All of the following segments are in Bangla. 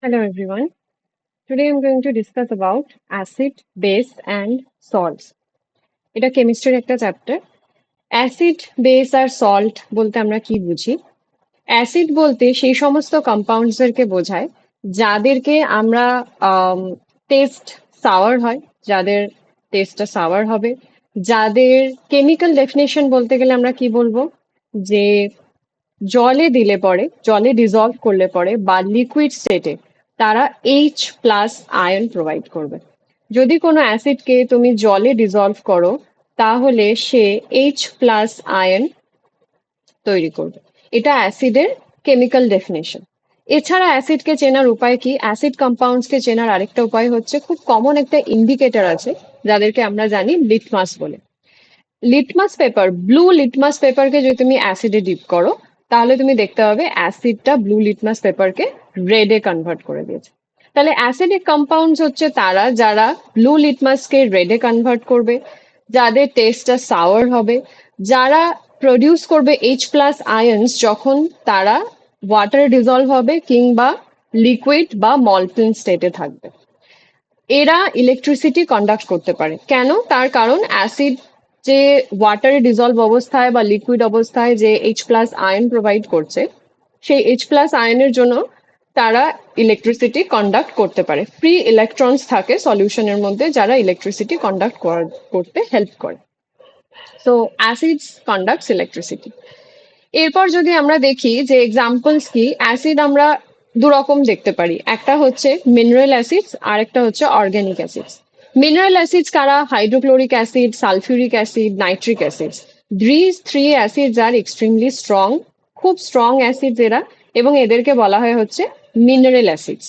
Hello everyone. Today I'm going to discuss about acid, base and salts. এটা কেমিস্ট্রির একটা চ্যাপ্টার। অ্যাসিড, বেস আর সল্ট বলতে আমরা কি বুঝি? অ্যাসিড বলতে সেই সমস্ত কম্পাউন্ডসদেরকে বোঝায় যাদেরকে আমরা টেস্ট সাওয়ার হয়, যাদের টেস্টটা সাওয়ার হবে, যাদের কেমিক্যাল ডেফিনেশন বলতে গেলে আমরা কি বলবো, যে জলে দিলে পরে, জলে ডিসলভ করলে পরে বা লিকুইড স্টেটে তারা H+ আয়ন প্রোভাইড করবে। যদি কোনো অ্যাসিডকে তুমি জলে ডিসলভ করো তাহলে সে H+ আয়ন তৈরি করবে। এটা অ্যাসিডের কেমিক্যাল ডেফিনেশন। এছাড়া অ্যাসিডকে চেনার উপায় কি? অ্যাসিড কম্পাউন্ডসকে চেনার আরেকটা উপায় হচ্ছে, খুব কমন একটা ইন্ডিকেটর আছে যাদেরকে আমরা জানি লিটমাস বলে। লিটমাস পেপার, ব্লু লিটমাস পেপারকে যদি তুমি অ্যাসিডে ডিপ করো তাহলে তুমি দেখতে পাবে অ্যাসিডটা ব্লু লিটমাস পেপারকে রেডে কনভার্ট করে দিয়েছে। তাহলে অ্যাসিডিক কম্পাউন্ডস হচ্ছে তারা যারা ব্লু লিটমাসকে রেডে কনভার্ট করবে, যাদের টেস্টটা সাওয়ার হবে, যারা প্রডিউস করবে H+ আয়নস যখন তারা ওয়াটারে ডিজলভ হবে কিংবা লিকুইড বা মলটেন স্টেটে থাকবে। এরা ইলেকট্রিসিটি কন্ডাক্ট করতে পারে। কেন? তার কারণ অ্যাসিড যে ওয়াটারে ডিজলভ অবস্থায় বা লিকুইড অবস্থায় যে H+ আয়ন প্রোভাইড করছে, সেই H+ আয়নের জন্য তারা ইলেকট্রিসিটি কন্ডাক্ট করতে পারে। ফ্রি ইলেকট্রনস থাকে সলিউশনের মধ্যে যারা ইলেকট্রিসিটি কন্ডাক্ট করতে হেল্প করে। So acids conducts electricity. এরপর যদি আমরা দেখি যে এক্সাম্পলস কি, অ্যাসিড আমরা দু রকম দেখতে পারি, একটা হচ্ছে মিনারেল অ্যাসিডস আর একটা হচ্ছে অর্গানিক অ্যাসিডস। মিনারেল অ্যাসিডস কারা? Hydrochloric acid, sulphuric acid, nitric acids. This three acids are extremely strong, খুব স্ট্রং অ্যাসিডস এরা, এবং এদেরকে বলা হয় হচ্ছে মিনারেল অ্যাসিডস।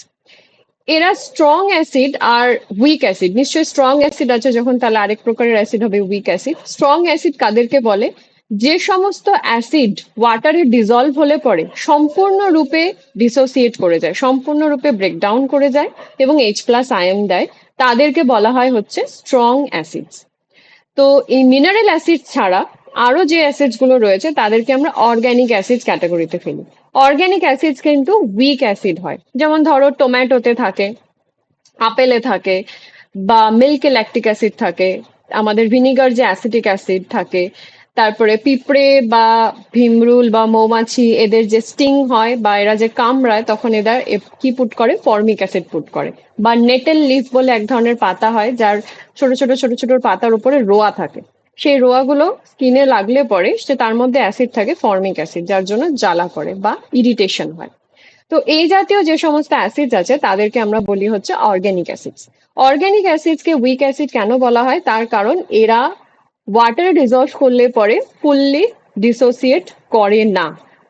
এরা স্ট্রং অ্যাসিড আর উইক অ্যাসিড, নিশ্চয়ই স্ট্রং অ্যাসিড আছে যখন, তাহলে আরেক প্রকারের অ্যাসিড হবে উইক অ্যাসিড। স্ট্রং অ্যাসিড কাদেরকে বলে? যে সমস্ত অ্যাসিড ওয়াটারে ডিজলভ হলে পরে সম্পূর্ণরূপে ডিসোসিয়েট করে যায়, সম্পূর্ণরূপে ব্রেকডাউন করে যায় এবং H+ আয়ন দেয়, তাদেরকে বলা হয় হচ্ছে স্ট্রং অ্যাসিডস। তো এই মিনারেল অ্যাসিড ছাড়া আরো যে অ্যাসিডস গুলো রয়েছে তাদেরকে আমরা অর্গানিক অ্যাসিডস ক্যাটাগরিতে ফেলি। অর্গানিক অ্যাসিডস কিন্তু উইক অ্যাসিড হয়, যেমন ধরো টমেটোতে থাকে, আপেলে থাকে, বা মিল্কে ল্যাকটিক অ্যাসিড থাকে, আমাদের ভিনিগার যে অ্যাসিটিক অ্যাসিড থাকে, তারপরে পিঁপড়ে বা ভিমরুল বা মৌমাছি এদের যে স্টিং হয় বা এরা যে কামড়ায় তখন এদের কি পুট করে? ফর্মিক অ্যাসিড পুট করে। বা নেটেল লিফ বলে এক ধরনের পাতা হয় যার ছোট ছোট ছোট ছোট পাতার উপরে রোয়া থাকে, সেই রোয়াগুলো স্কিনে লাগলে পরে সে তার মধ্যে অ্যাসিড থাকে ফর্মিক অ্যাসিড, যার জন্য জ্বালা করে বা ইরিটেশন হয়। তো এই জাতীয় যে সমস্ত অ্যাসিডস আছে তাদেরকে আমরা বলি হচ্ছে অর্গানিক অ্যাসিডস। অর্গানিক অ্যাসিডসকে উইক অ্যাসিড কেন বলা হয়? তার কারণ এরা ওয়াটারে ডিসলভ করলে পরে ফুললি ডিসোসিয়েট করে না,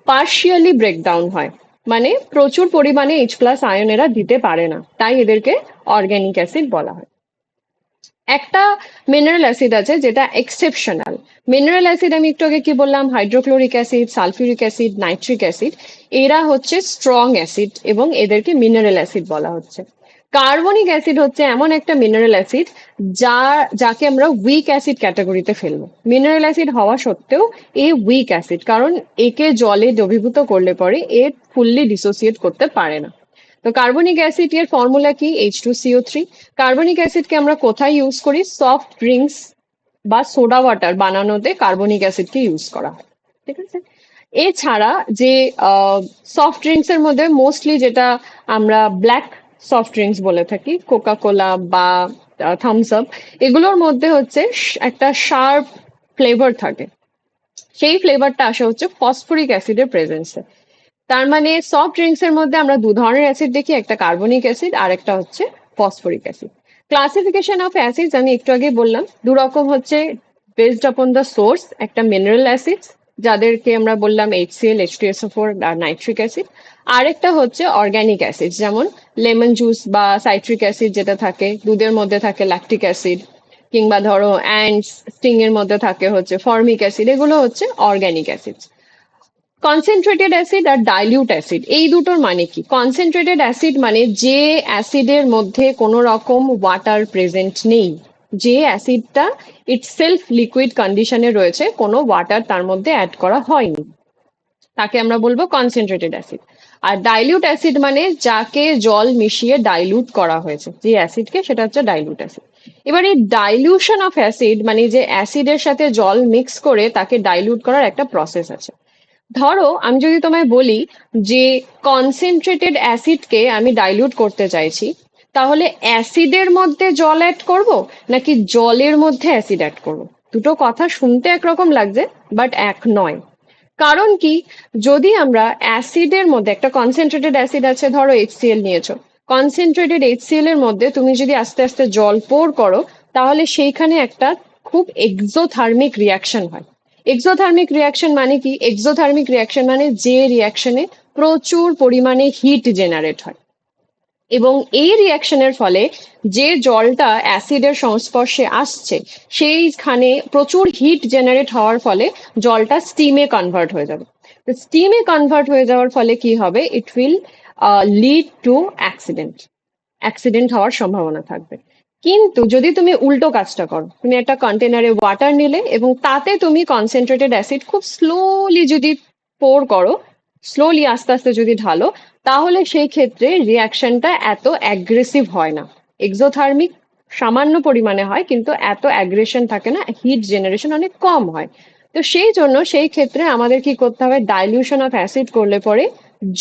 পার্শিয়ালি ব্রেকডাউন হয়, মানে প্রচুর পরিমাণে H+ আয়ন এরা দিতে পারে না, তাই এদেরকে অর্গানিক অ্যাসিড বলা হয়। একটা মিনারেল অ্যাসিড আছে যেটা এক্সেপশনাল। মিনারেল অ্যাসিড আমি একটু আগে কি বললাম? Hydrochloric acid, sulphuric acid, nitric acid, এরা হচ্ছে স্ট্রং অ্যাসিড এবং এদেরকে মিনারেল অ্যাসিড বলা হচ্ছে। কার্বনিক অ্যাসিড হচ্ছে এমন একটা মিনারেল অ্যাসিড যাকে আমরা উইক অ্যাসিড ক্যাটাগরিতে ফেলবো। মিনারেল অ্যাসিড হওয়া সত্ত্বেও এ উইক অ্যাসিড, কারণ একে জলে দ্রবীভূত করলে পরে এ ফুললি ডিসোসিয়েট করতে পারে না। তো কার্বনিক অ্যাসিড এর ফর্মুলা কি? H2CO3। কার্বনিক অ্যাসিডকে আমরা কোথায় ইউজ করি? সফট ড্রিঙ্কস বা সোডা ওয়াটার বানানোতে কার্বনিক অ্যাসিডকে ইউজ করা হয়। ঠিক আছে? এছাড়া যে সফট ড্রিঙ্কস এর মধ্যে মোস্টলি যেটা আমরা ব্ল্যাক সফট ড্রিঙ্কস বলে থাকি, কোকা কোলা বা থামস আপ, এগুলোর মধ্যে হচ্ছে একটা শার্প ফ্লেভার থাকে। সেই ফ্লেভারটা আসে হচ্ছে ফসফরিক অ্যাসিডের প্রেজেন্সে। তার মানে সফট ড্রিঙ্কস এর মধ্যে আমরা দু ধরনের অ্যাসিড দেখি, একটা কার্বনিক অ্যাসিড আর একটা হচ্ছে phosphoric acid. Classification of acids আমি একটু আগে বললাম, দু রকম হচ্ছে বেসড আপন দ্য সোর্স। একটা মিনারেল অ্যাসিডস যাদেরকে আমরা বললাম HCl, H2SO4 আর নাইট্রিক অ্যাসিড। আরেকটা হচ্ছে অর্গানিক অ্যাসিড, যেমন লেমন জুস বা সাইট্রিক অ্যাসিড যেটা থাকে, দুধের মধ্যে থাকে ল্যাকটিক অ্যাসিড, কিংবা ধরো অ্যান্ডস স্টিং এর মধ্যে থাকে হচ্ছে ফর্মিক অ্যাসিড, এগুলো হচ্ছে অর্গানিক অ্যাসিড। কনসেন্ট্রেটেড অ্যাসিড আর ডাইলিউট অ্যাসিড, এই দুটোর মানে কি? কনসেন্ট্রেটেড অ্যাসিড মানে যে অ্যাসিডের মধ্যে কোনো রকম ওয়াটার প্রেজেন্ট নেই, যে অ্যাসিডটা ইটসেলফ লিকুইড কন্ডিশনে রয়েছে, কোনো ওয়াটার তার মধ্যে অ্যাড করা হয়নি, তাকে আমরা বলবো কনসেন্ট্রেটেড অ্যাসিড। আর ডাইলিউট অ্যাসিড মানে যাকে জল মিশিয়ে ডাইলিউট করা হয়েছে, যে অ্যাসিডকে, সেটা হচ্ছে ডাইলিউট অ্যাসিড। এবার এই ডাইলিউশন অফ অ্যাসিড মানে যে অ্যাসিডের সাথে জল মিক্স করে তাকে ডাইলিউট করার একটা প্রসেস আছে। ধরো আমি যদি তোমায় বলি যে কনসেন্ট্রেটেড অ্যাসিডকে আমি ডাইলিউট করতে চাইছি, তাহলে অ্যাসিডের মধ্যে জল অ্যাড করব নাকি জলের মধ্যে অ্যাসিড অ্যাড করব? দুটো কথা শুনতে একরকম লাগছে, বাট এক নয়। কারণ কি, যদি আমরা অ্যাসিডের মধ্যে, একটা কনসেন্ট্রেটেড অ্যাসিড আছে, ধরো HCl নিয়েছো, কনসেন্ট্রেটেড HCl এর মধ্যে তুমি যদি আস্তে আস্তে জল পোর করো, তাহলে সেইখানে একটা খুব এক্সোথার্মিক রিয়াকশন হয়। এক্সোথার্মিক রিয়াকশন মানে কি? এক্সোথার্মিক রিয়াকশন মানে যে রিয়াকশনে প্রচুর পরিমাণে হিট জেনারেট হয়, এবং এই রিয়াকশনের ফলে যে জলটা অ্যাসিডের সংস্পর্শে আসছে সেইখানে প্রচুর হিট জেনারেট হওয়ার ফলে জলটা স্টিমে কনভার্ট হয়ে যাবে। তো স্টিমে কনভার্ট হয়ে যাওয়ার ফলে কি হবে? It will lead to accident. Accident হওয়ার সম্ভাবনা থাকবে। কিন্তু যদি তুমি উল্টো কাজটা করো, তুমি একটা কন্টেনারে ওয়াটার নিলে এবং তাতে তুমি কনসেন্ট্রেটেড অ্যাসিড খুব স্লোলি যদি পোর করো, স্লোলি আস্তে আস্তে যদি ঢালো, তাহলে সেই ক্ষেত্রে রিয়াকশনটা এত অ্যাগ্রেসিভ হয় না। এক্সোথার্মিক সামান্য পরিমাণে হয়, কিন্তু এত অ্যাগ্রেশন থাকে না, হিট জেনারেশন অনেক কম হয়। তো সেই জন্য সেই ক্ষেত্রে আমাদের কি করতে হবে? ডাইলিউশন অফ অ্যাসিড করলে পরে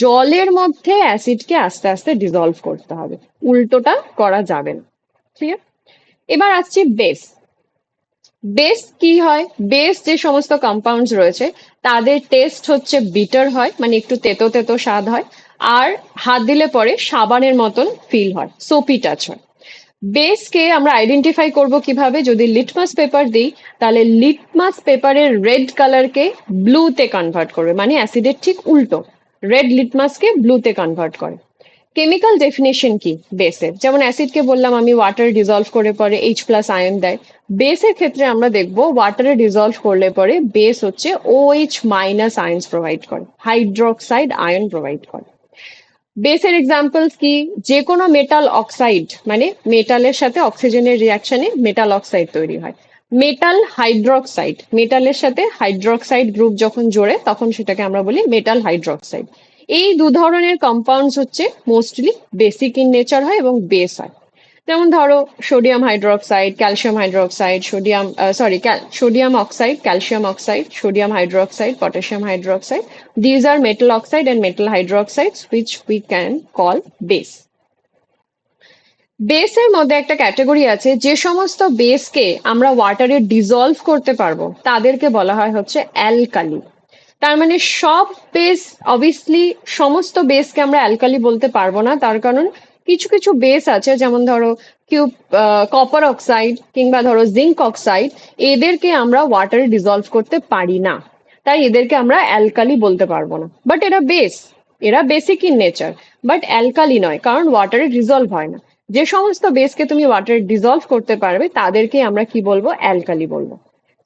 জলের মধ্যে অ্যাসিডকে আস্তে আস্তে ডিজলভ করতে হবে, উল্টোটা করা যাবে না। ঠিক আছে, এবার আসছি বেস। বেস কি হয়? বেস যে সমস্ত কম্পাউন্ডস রয়েছে তাদের টেস্ট হচ্ছে বিটার হয়, মানে একটু তেতো তেতো স্বাদ হয়, আর হাত দিলে পরে সাবানের মতন ফিল হয়, সোপি টাচ হয়। বেসকে আমরা আইডেন্টিফাই করব কিভাবে? যদি লিটমাস পেপার দিই, তাহলে লিটমাস পেপারের রেড কালারকে ব্লুতে কনভার্ট করবে, মানে অ্যাসিডের ঠিক উল্টো। রেড লিটমাসকে ব্লুতে কনভার্ট করে। কেমিক্যাল ডেফিনেশন কি বেসের? যেমন অ্যাসিডকে বললাম আমি ওয়াটার ডিজলভ করে পরে H+ আয়ন দেয়। বেসের ক্ষেত্রে আমরা দেখব ওয়াটারে ডিজলভ করলে পরে বেস হচ্ছে OH- আয়নস প্রোভাইড করে, হাইড্রোক্সাইড আয়ন প্রোভাইড করে। বেসের এক্সাম্পলস কি? যে কোনো মেটাল অক্সাইড, মানে মেটালের সাথে অক্সিজেনের রিয়াকশনে মেটাল অক্সাইড তৈরি হয়। মেটাল হাইড্রোক্সাইড, মেটালের সাথে হাইড্রোক্সাইড গ্রুপ যখন জোড়ে তখন সেটাকে আমরা বলি মেটাল হাইড্রোক্সাইড। এই দু ধরনের কম্পাউন্ডস হচ্ছে মোস্টলি বেসিক ইন নেচার হয় এবং বেস হয়। যেমন ধরো sodium hydroxide, calcium hydroxide, sodium oxide, calcium oxide, sodium hydroxide, potassium hydroxide. These are metal oxide and metal hydroxides which we can call base. বেসের মধ্যে একটা ক্যাটাগরি আছে, যে সমস্ত বেসকে আমরা ওয়াটারে ডিজলভ করতে পারবো তাদেরকে বলা হয় হচ্ছে অ্যালকালি। তার মানে সব বেস, অবভিয়াসলি সমস্ত বেসকে আমরা অ্যালকালি বলতে পারবো না, তার কারণ কিছু কিছু বেস আছে, যেমন ধরো কিউব কপার অক্সাইড কিংবা ধরো জিঙ্ক অক্সাইড, এদেরকে আমরা ওয়াটারে ডিজলভ করতে পারি না, তাই এদেরকে আমরা অ্যালকালি বলতে পারবো না। বাট এরা বেস, এরা basic in nature, but alkali নয়, কারণ ওয়াটারে ডিজলভ হয় না। যে সমস্ত বেসকে তুমি ওয়াটারে ডিজলভ করতে পারবে তাদেরকে আমরা কি বলবো? অ্যালকালি বলবো।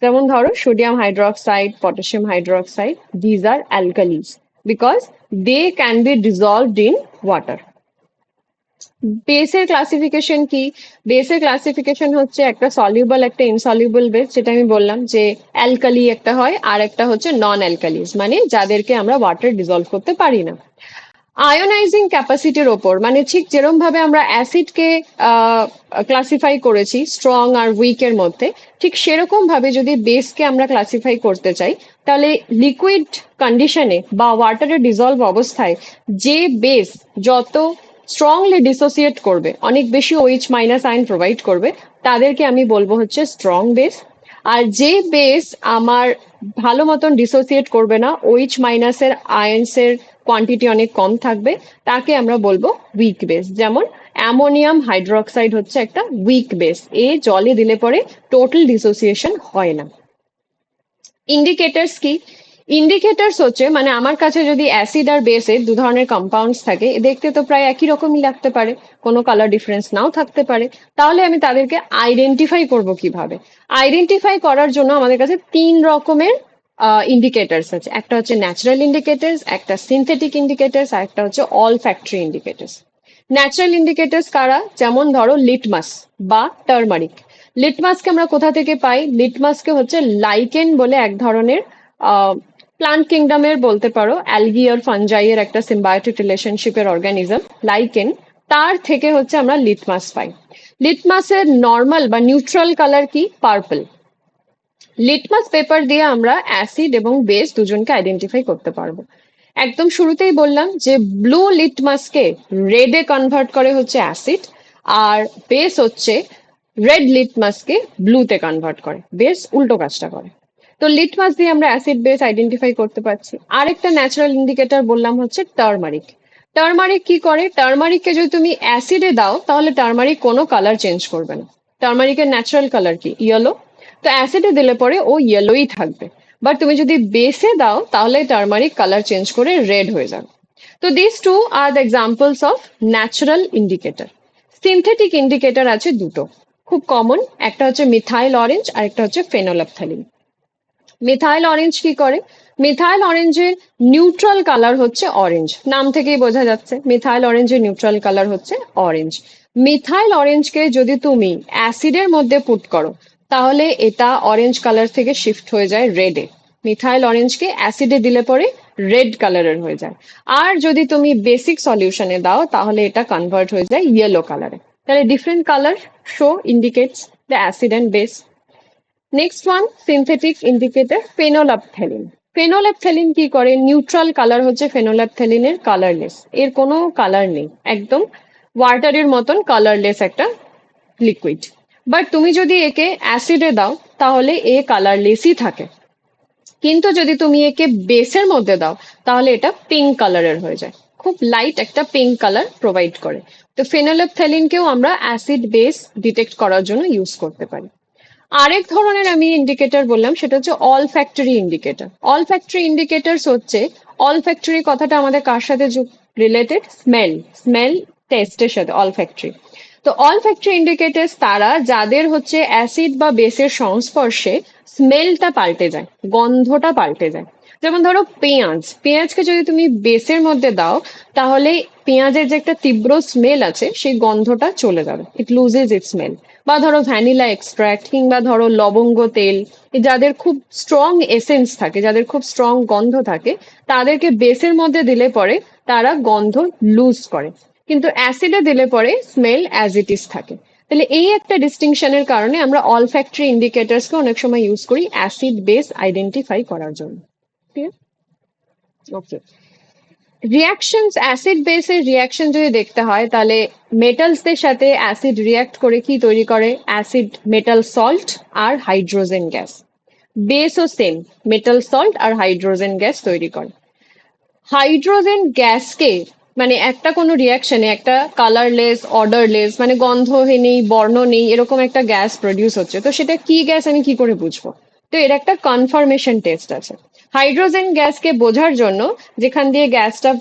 যেমন ধরো sodium hydroxide, potassium hydroxide, these are alkalis because they can be dissolved in water. বেসের ক্লাসিফিকেশন কি? বেসের ক্লাসিফিকেশন হচ্ছে একটা সলিউবল, একটা ইনসলিউবল বেস, যেটা আমি বললাম যে অ্যালকালি একটা হয়, আর একটা হচ্ছে নন অ্যালকালিজ, মানে যাদেরকে আমরা ওয়াটার ডিজলভ করতে পারি না। আয়োনাইজিং ক্যাপাসিটির ওপর, মানে ঠিক যেরকম ভাবে আমরা অ্যাসিডকে ক্লাসিফাই করেছি স্ট্রং আর উইকের মধ্যে, ঠিক সেরকম ভাবে যদি বেসকে আমরা ক্লাসিফাই করতে চাই, তাহলে লিকুইড কন্ডিশনে বা ওয়াটারে ডিজলভ অবস্থায় যে বেস যত স্ট্রংলি ডিসোসিয়েট করবে, অনেক বেশি OH- আয়ন প্রোভাইড করবে, তাদেরকে আমি বলবো হচ্ছে স্ট্রং বেস। আর যে বেস আমার ভালো মতন ডিসোসিয়েট করবে না, OH- এর আয়নসের কোয়ান্টিটি অনেক কম থাকবে, তাকে আমরা বলবো উইক বেস। যেমন অ্যামোনিয়াম হাইড্রোক্সাইড হচ্ছে একটা উইক বেস, এ জলে দিলে পরে টোটাল ডিসোসিয়েশন হয় না। ইন্ডিকেটরস কি? ইন্ডিকেটরস হচ্ছে, মানে আমার কাছে যদি অ্যাসিড আর বেসের দু ধরনের কম্পাউন্ডস থাকে, দেখতে তো প্রায় একই রকমই লাগতে পারে, কোনো কালার ডিফারেন্স নাও থাকতে পারে, তাহলে আমি তাদেরকে আইডেন্টিফাই করব কিভাবে? আইডেন্টিফাই করার জন্য আমাদের কাছে তিন রকমের ইন্ডিকেটরস আছে। একটা হচ্ছে ন্যাচারাল ইন্ডিকেটরস, একটা সিনথেটিক ইন্ডিকেটরস, আর একটা হচ্ছে all factory indicators. Natural indicators কারা? যেমন ধরো লিটমাস বা টার্মারিক। লিটমাসকে আমরা কোথা থেকে পাই? লিটমাসকে হচ্ছে লাইকেন বলে এক ধরনের প্লান্ট কিংডমের বলতে পারো অ্যালগি আর ফানজাই এর একটা সিম্বায়োটিক রিলেশনশিপের অর্গানিজম লাইকেন, তার থেকে হচ্ছে আমরা লিটমাস পাই। লিটমাসের নর্মাল বা নিউট্রাল কালার কি? পার্পল। লিটমাস পেপার দিয়ে আমরা অ্যাসিড এবং বেস দুজনকে আইডেন্টিফাই করতে পারবো। একদম শুরুতেই বললাম যে ব্লু লিটমাসকে রেডে কনভার্ট করে হচ্ছে অ্যাসিড, আর বেস হচ্ছে রেড লিটমাসকে ব্লুতে কনভার্ট করে, বেস উল্টো কাজটা করে। তো লিটমাস দিয়ে আমরা অ্যাসিড বেস আইডেন্টিফাই করতে পারছি। আরেকটা ন্যাচারাল ইন্ডিকেটর বললাম হচ্ছে টার্মারিক। টার্মারিক কি করে? টার্মারিককে যদি তুমি অ্যাসিডে দাও তাহলে টার্মারিক কোনো কালার চেঞ্জ করবে না। টার্মারিকের ন্যাচারাল কালার কি? ইয়েলো। তো অ্যাসিডে দিলে পরে ও ইয়েলোই থাকবে। বাট তুমি যদি বেসে দাও তাহলে টার্মারিক কালার চেঞ্জ করে রেড হয়ে যাবে। তো this two are the examples of natural indicator. Synthetic indicator আছে দুটো, খুব কমন। একটা হচ্ছে মিথাইল অরেঞ্জ আর একটা হচ্ছে ফেনোল্যাপথালিন। মিথাইল অরেঞ্জ কি করে? মিথাইল অরেঞ্জের নিউট্রাল কালার হচ্ছে অরেঞ্জ, নাম থেকেই বোঝা যাচ্ছে মিথাইল অরেঞ্জের নিউট্রাল কালার হচ্ছে অরেঞ্জ। মিথাইল অরেঞ্জকে যদি তুমি অ্যাসিডের মধ্যে পুট করো তাহলে এটা অরেঞ্জ কালার থেকে শিফট হয়ে যায় রেডে। মিথাইল অরেঞ্জকে অ্যাসিডে দিলে পরে রেড কালারের হয়ে যায়। আর যদি তুমি বেসিক সলিউশনে দাও তাহলে এটা কনভার্ট হয়ে যায় ইয়েলো কালারে। তাহলে different colour show indicates the acid and base. Next one synthetic indicator phenolphthalein. Phenolphthalein কি করে? নিউট্রাল কালার হচ্ছে ফেনোল্যাপথ্যালিনের কালারলেস, এর কোনো কালার নেই, একদম ওয়াটারের মতন কালারলেস একটা লিকুইড। বাট তুমি যদি একে অ্যাসিডে দাও তাহলে এ কালারলেসই থাকে, কিন্তু যদি তুমি একে বেসের মধ্যে দাও তাহলে এটা পিঙ্ক কালারের হয়ে যায়, খুব লাইট একটা পিঙ্ক কালার প্রোভাইড করে। তো ফেনোল্যাপথ্যালিনকেও আমরা অ্যাসিড বেস ডিটেক্ট করার জন্য ইউজ করতে পারি। আরেক ধরনের আমি ইন্ডিকেটর বললাম সেটা হচ্ছে all factory indicator. All factory indicators হচ্ছে, অল ফ্যাক্টরি কথাটা আমাদের কার সাথে রিলেটেড? স্মেল, স্মেল টেস্টের সাথে অল ফ্যাক্টরি। তো অল ফ্যাক্টরি ইন্ডিকেটরস তারা যাদের হচ্ছে অ্যাসিড বা বেসের সংস্পর্শে স্মেলটা পাল্টে যায়, গন্ধটা পাল্টে যায়। যেমন ধরো পেঁয়াজ, পেঁয়াজকে যদি তুমি বেসের মধ্যে দাও তাহলে পেঁয়াজের যে একটা তীব্র স্মেল আছে সেই গন্ধটা চলে যাবে, ইট লুজেস ইট স্মেল। বা ধরো ভ্যানিলা এক্সট্রাক্ট কিংবা ধরো লবঙ্গ তেল, যাদের খুব স্ট্রং এসেন্স থাকে, যাদের খুব স্ট্রং গন্ধ থাকে, তাদেরকে বেসের মধ্যে দিলে পরে তারা গন্ধ লুজ করে, কিন্তু অ্যাসিডে দিলে পরে স্মেল অ্যাজ ইট ইজ থাকে। তাহলে এই একটা ডিস্টিংশনের কারণে আমরা অল ফ্যাক্টরি ইন্ডিকেটরসকে অনেক সময় ইউজ করি অ্যাসিড বেস আইডেন্টিফাই করার জন্য। ওকে, রিয়াকশনস, অ্যাসিড বেসের রিয়াকশন যদি দেখতে হয় তাহলে মেটালসদের সাথে অ্যাসিড রিয়াক্ট করে কি তৈরি করে? অ্যাসিড মেটাল সল্ট আর হাইড্রোজেন গ্যাস। বেসও সেম, মেটাল সল্ট আর হাইড্রোজেন গ্যাস তৈরি করে। হাইড্রোজেন গ্যাসকে মানে একটা কোনো রিয়াকশনে একটা কালারলেস, অর্ডারলেস, মানে গন্ধ নেই, বর্ণ নেই, এরকম একটা গ্যাস প্রডিউস হচ্ছে, তো সেটা কি গ্যাস আমি কি করে বুঝবো? তো এর একটা কনফার্মেশন টেস্ট আছে। হাইড্রোজেন গ্যাসকে বোঝার জন্য যেখান দিয়ে গ্যাসটা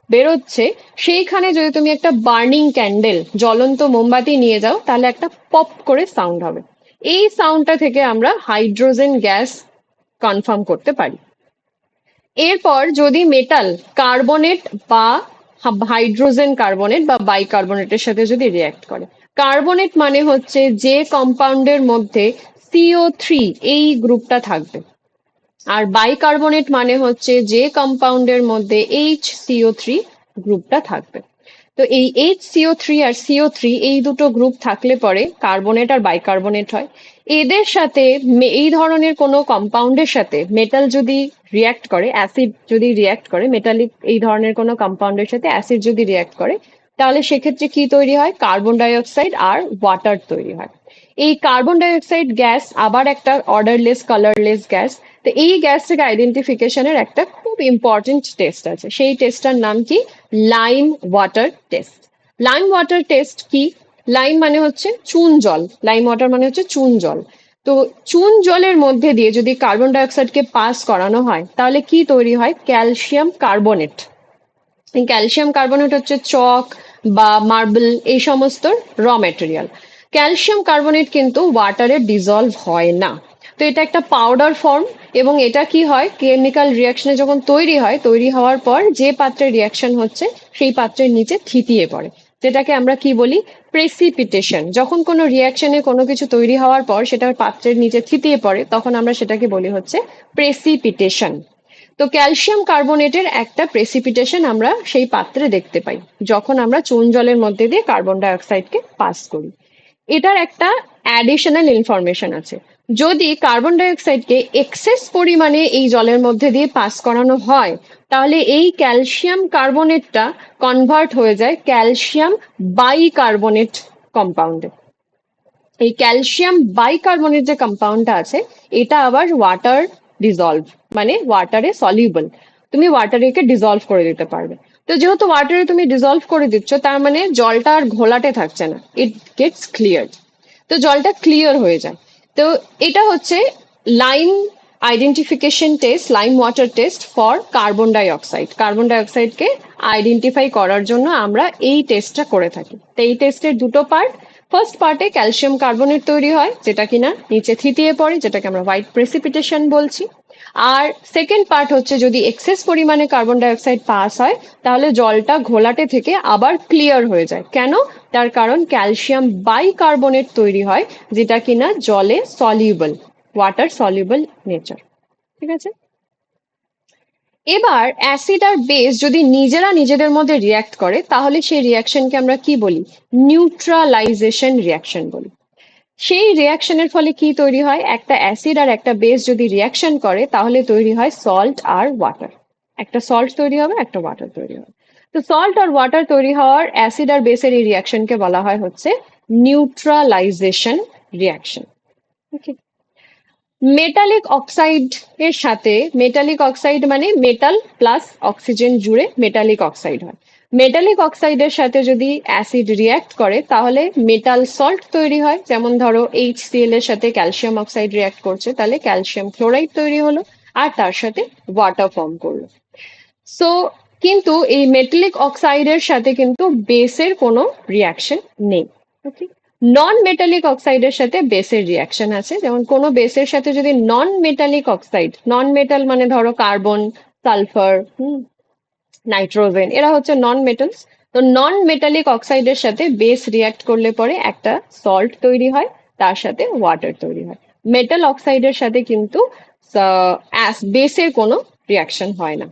বেরোচ্ছে সেইখানে যদি তুমি একটা বার্নিং ক্যান্ডেল, জ্বলন্ত মোমবাতি নিয়ে যাও তাহলে একটা পপ করে সাউন্ড হবে। এই সাউন্ডটা থেকে আমরা হাইড্রোজেন গ্যাস কনফার্ম করতে পারি। এরপর যদি মেটাল কার্বনেট বা হাইড্রোজেন কার্বনেট বা বাইকার্বনেটের সাথে যদি রিয়াক্ট করে, কার্বনেট মানে হচ্ছে যে কম্পাউন্ডের মধ্যে CO3 এই গ্রুপটা থাকবে, আর বাইকার্বনেট মানে হচ্ছে যে কম্পাউন্ডের মধ্যে HCO3 গ্রুপটা থাকবে। তো এই HCO3 আর CO3 এই দুটো গ্রুপ থাকলে পরে কার্বনেট আর বাইকার্বনেট হয়। এদের সাথে এই ধরনের কোনো কম্পাউন্ডের সাথে মেটাল যদি রিয়াক্ট করে, অ্যাসিড যদি রিয়াক্ট করে, মেটালিক এই ধরনের কোনো কম্পাউন্ডের সাথে অ্যাসিড যদি রিয়াক্ট করে তাহলে সেক্ষেত্রে কি তৈরি হয়? কার্বন ডাই অক্সাইড আর ওয়াটার তৈরি হয়। এই কার্বন ডাই অক্সাইড গ্যাস আবার একটা অর্ডারলেস, কালারলেস গ্যাস। তো এই গ্যাস থেকে আইডেন্টিফিকেশনের একটা খুব ইম্পর্টেন্ট টেস্ট আছে, সেই টেস্টটার নাম কি? Lime water test. Lime water test কি? লাইম মানে হচ্ছে চুন জল, লাইম ওয়াটার মানে হচ্ছে চুন জল। তো চুন জলের মধ্যে দিয়ে যদি কার্বন ডাই অক্সাইডকে পাস করানো হয় তাহলে কি তৈরি হয়? Calcium carbonate. এই ক্যালসিয়াম কার্বনেট হচ্ছে চক বা মার্বেল এই সমস্ত র ম্যাটেরিয়াল। ক্যালসিয়াম কার্বনেট কিন্তু ওয়াটারে ডিজলভ হয় না, তো এটা একটা পাউডার ফর্ম। এবং এটা কি হয়? কেমিক্যাল রিয়াকশনে যখন তৈরি হয়, তৈরি হওয়ার পর যে পাত্রে রিয়াকশন হচ্ছে সেই পাত্রের নিচে থিতিয়ে পড়ে, যেটাকে আমরা কি বলি? প্রেসিপিটেশন। যখন কোনো রিয়াকশনে কোনো কিছু তৈরি হওয়ার পর সেটা পাত্রের নিচে থিতিয়ে পড়ে তখন আমরা সেটাকে বলি হচ্ছে প্রেসিপিটেশন। তো তো ক্যালসিয়াম কার্বনেটের একটা প্রেসিপিটেশন আমরা সেই পাত্রে দেখতে পাই যখন আমরা চুন জলের মধ্যে দিয়ে কার্বন ডাই অক্সাইডকে পাস করি। এটার একটা অ্যাডিশনাল ইনফরমেশন আছে। যদি কার্বন ডাই অক্সাইডকে এক্সেস পরিমাণে এই জলের মধ্যে দিয়ে পাস করানো হয়, তাহলে এই ক্যালসিয়াম কার্বনেটটা কনভার্ট হয়ে যায় ক্যালসিয়াম বাইকার্বনেট কম্পাউন্ডে। এই ক্যালসিয়াম বাইকার্বনেট যে কম্পাউন্ডটা আছে, এটা আবার ওয়াটার ডিজলভ, মানে ওয়াটারে সলিউবল। তুমি ওয়াটারে একে ডিজলভ করে দিতে পারবে। তো যেহেতু ওয়াটারে তুমি ডিজলভ করে দিচ্ছ, তার মানে জলটা আর ঘোলাটে থাকছে না, ইট গেটস ক্লিয়ার। তো জলটা ক্লিয়ার হয়ে যায়। তো এটা হচ্ছে lime identification test, lime water test for carbon dioxide. Carbon ডাই অক্সাইডকে আইডেন্টিফাই করার জন্য আমরা এই টেস্টটা করে থাকি। তো এই টেস্টের দুটো পার্ট। ফার্স্ট পার্টে ক্যালসিয়াম কার্বনেট তৈরি হয়, যেটা কিনা নিচে থিতিয়ে পড়ে, যেটাকে আমরা হোয়াইট প্রেসিপিটেশন বলছি। আর সেকেন্ড পার্ট হচ্ছে যদি এক্সেস পরিমাণে কার্বন ডাই অক্সাইড পাস হয়, তাহলে জলটা ঘোলাটে থেকে আবার ক্লিয়ার হয়ে যায়। কেন? তার কারণ ক্যালসিয়াম বাইকার্বনেট তৈরি হয়, যেটা কিনা জলে সলিউবল, ওয়াটার সলিউবল নেচার। ঠিক আছে? এবার অ্যাসিড আর বেস যদি নিজেরা নিজেদের মধ্যে রিয়াক্ট করে, তাহলে সেই রিয়াকশনকে আমরা কি বলি? নিউট্রালাইজেশন রিয়াকশন বলি। সেই রিয়াকশনের ফলে কি তৈরি হয়? একটা অ্যাসিড আর একটা বেস যদি রিয়াকশন করে, তাহলে তৈরি হয় সল্ট আর ওয়াটার। একটা সল্ট তৈরি হবে, একটা ওয়াটার তৈরি হবে। তো সল্ট আর ওয়াটার তৈরি হওয়ার অ্যাসিড আর বেসের এই রিয়াকশনকে বলা হয় হচ্ছে নিউট্রালাইজেশন রিয়াকশন। ওকে। মেটালিক অক্সাইড এর সাথে, মেটালিক অক্সাইড মানে মেটাল প্লাস অক্সিজেন জুড়ে মেটালিক অক্সাইড হয়। মেটালিক অক্সাইডের সাথে যদি অ্যাসিড রিয়াক্ট করে, তাহলে মেটাল সল্ট তৈরি হয়। যেমন ধরো HCl এর সাথে ক্যালসিয়াম অক্সাইড রিয়াক্ট করছে, তাহলে ক্যালসিয়াম ক্লোরাইড তৈরি হলো, আর তার সাথে ওয়াটার ফর্ম করলো। সো কিন্তু এই মেটালিক অক্সাইডের সাথে কিন্তু বেসের কোনো রিয়াকশন নেই। ওকে। নন মেটালিক অক্সাইডের সাথে বেসের রিয়াকশন আছে। যেমন কোনো বেসের সাথে যদি নন মেটালিক অক্সাইড, নন মেটাল মানে ধরো কার্বন, সালফার, নাইট্রোজেন, এরা হচ্ছে নন মেটালস। তো নন মেটালিক অক্সাইডের সাথে বেস রিয়াক্ট করলে পরে একটা সল্ট তৈরি হয়, তার সাথে ওয়াটার তৈরি হয়। মেটাল অক্সাইডের সাথে কিন্তু বেসের কোনো রিয়াকশন হয় না।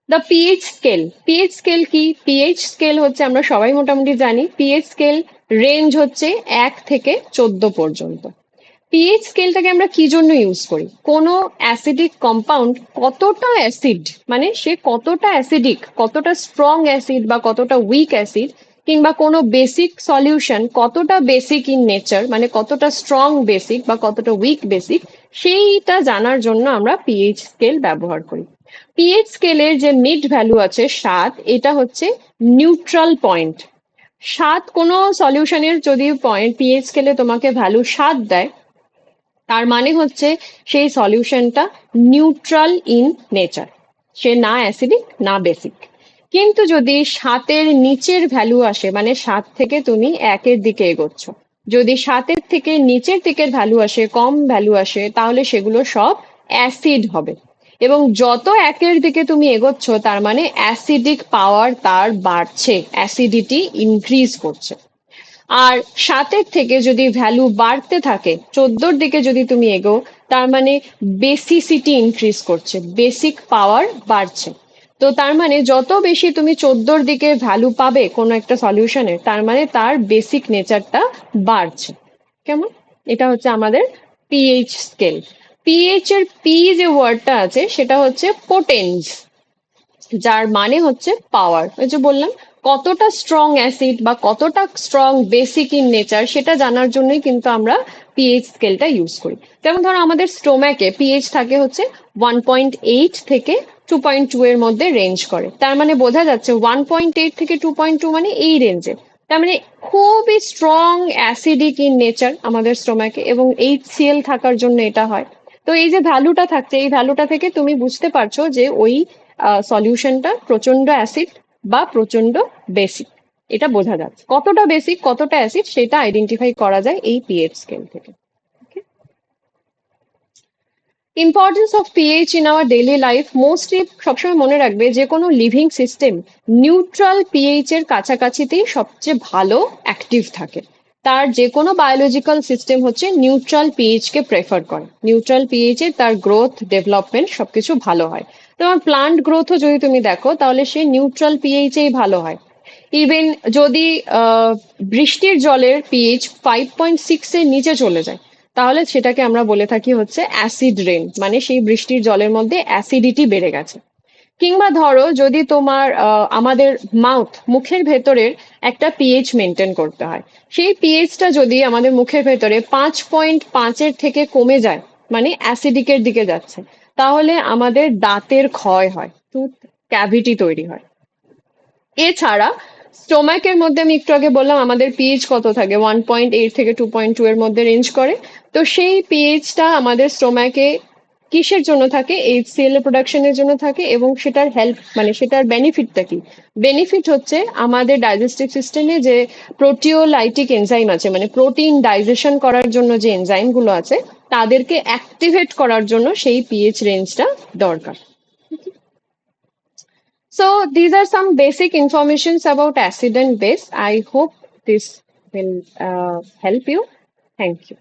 The pH scale. PH scale কি? পিএইচ স্কেল হচ্ছে, আমরা সবাই মোটামুটি জানি, পিএইচ স্কেল রেঞ্জ হচ্ছে 1 থেকে 14 পর্যন্ত। পিএইচ স্কেলটাকে আমরা কি জন্য ইউজ করি? কোনো অ্যাসিডিক কম্পাউন্ড কতটা অ্যাসিড, মানে সে কতটা অ্যাসিডিক, কতটা স্ট্রং অ্যাসিড বা কতটা উইক অ্যাসিড, কিংবা কোনো বেসিক সলিউশন কতটা বেসিক ইন নেচার, মানে কতটা স্ট্রং বেসিক বা কতটা উইক বেসিক, সেইটা জানার জন্য আমরা পিএইচ স্কেল ব্যবহার করি। পিএইচ স্কেলের যে মিড ভ্যালু আছে 7, এটা হচ্ছে নিউট্রাল পয়েন্ট। 7 কোনো সলিউশনের যদি পয়েন্ট পিএইচ স্কেলে তোমাকে ভ্যালু 7 দেয়, তার মানে হচ্ছে সেই সলিউশনটা নিউট্রাল ইন নেচার, সে না অ্যাসিডিক না বেসিক। কিন্তু যদি 7-এর নিচের ভ্যালু আসে, মানে 7 থেকে তুমি 1-এর দিকে এগোচ্ছ, যদি 7-এর থেকে নিচের দিকের ভ্যালু আসে, কম ভ্যালু আসে, তাহলে সেগুলো সব অ্যাসিড হবে। এবং যত 1-এর দিকে তুমি এগোচ্ছ, তার মানে অ্যাসিডিক পাওয়ার তার বাড়ছে, অ্যাসিডিটি ইনক্রিজ করছে। আর 7-এর থেকে যদি ভ্যালু বাড়তে থাকে, 14-র দিকে যদি তুমি এগো, তার মানে বেসিসিটি ইনক্রিজ করছে, বেসিক পাওয়ার বাড়ছে। তো তার মানে যত বেশি তুমি 14-র দিকে ভ্যালু পাবে কোনো একটা সলিউশনের, তার মানে তার বেসিক নেচারটা বাড়ছে। কেমন? এটা হচ্ছে আমাদের পিএইচ স্কেল। পিএইচ এর পি যে ওয়ার্ডটা আছে, সেটা হচ্ছে পোটেন্স, যার মানে হচ্ছে পাওয়ার। ওই যে বললাম, কতটা স্ট্রং অ্যাসিড বা কতটা স্ট্রং বেসিক ইন নেচার, সেটা জানার জন্যই কিন্তু আমরা পিএইচ স্কেলটা ইউজ করি। যেমন ধরো আমাদের স্টোম্যাকে পিএইচ থাকে হচ্ছে 1.8 থেকে 2.2 এর মধ্যে রেঞ্জ করে। তার মানে বোঝা যাচ্ছে 1.8 থেকে 2.2 মানে এই রেঞ্জে। তার মানে খুবই স্ট্রং অ্যাসিডিক ইন নেচার আমাদের স্টোম্যাকে, এবং HCl থাকার জন্য এটা হয়। তো এই যে ভ্যালুটা থাকছে, এই ভ্যালুটা থেকে তুমি বুঝতে পারছো যে ওই সলিউশনটা প্রচন্ড অ্যাসিড বা প্রচন্ড বেসিক, এটা বোঝা যাচ্ছে। কতটা বেসিক কতটা অ্যাসিড সেটা আইডেন্টিফাই করা যায় এই পিএইচ স্কেল থেকে। Importance of pH in our daily life. Mostly সবসময় মনে রাখবে, যে কোনো লিভিং সিস্টেম নিউট্রাল পিএইচ এর কাছাকাছিতেই সবচেয়ে ভালো অ্যাক্টিভ থাকে। তার যে কোনো বায়োলজিক্যাল সিস্টেম হচ্ছে নিউট্রাল পিএইচ কে প্রেফার করে। নিউট্রাল পিএইচ এ তার গ্রোথ, ডেভেলপমেন্ট সবকিছু ভালো হয়। তোমার প্লান্ট গ্রোথও যদি তুমি দেখো তাহলে সে নিউট্রাল পিএইচেই ভালো হয়। ইভেন যদি বৃষ্টির জলের পিএইচ 5.6 এর নিচে চলে যায় তাহলে সেটাকে আমরা বলে থাকি হচ্ছে অ্যাসিড রেন, মানে সেই বৃষ্টির জলের মধ্যে অ্যাসিডিটি বেড়ে গেছে। কিংবা ধরো যদি তোমার আমাদের মুখের ভেতরের একটা পিএইচ মেনটেন করতে হয়, সেই পিএইচটা যদি আমাদের মুখের ভেতরে 5.5-এর থেকে কমে যায়, মানে অ্যাসিডিকের দিকে যাচ্ছে, তাহলে আমাদের দাঁতের ক্ষয় হয়, টুথ ক্যাভিটি তৈরি হয়। এছাড়া স্টোমাকের মধ্যে আমি একটু আগে বললাম আমাদের পিএইচ কত থাকে, 1.8 থেকে 2.2 এর মধ্যে রেঞ্জ করে। তো সেই পিএইচটা আমাদের স্টোমাকে কিসের জন্য থাকে, এইচসিএল এর প্রোডাকশনের জন্য থাকে, এবং সেটার হেল্প মানে সেটার বেনিফিটটা কি? বেনিফিট হচ্ছে আমাদের ডাইজেস্টিভ সিস্টেমে যে প্রোটিওলাইটিক এনজাইম আছে, মানে প্রোটিন ডাইজেশন করার জন্য যে এনজাইম গুলো আছে তাদেরকে অ্যাক্টিভেট করার জন্য সেই পিএইচ রেঞ্জটা দরকার। So these are some basic informations about acid and base. I hope this will help you. Thank you.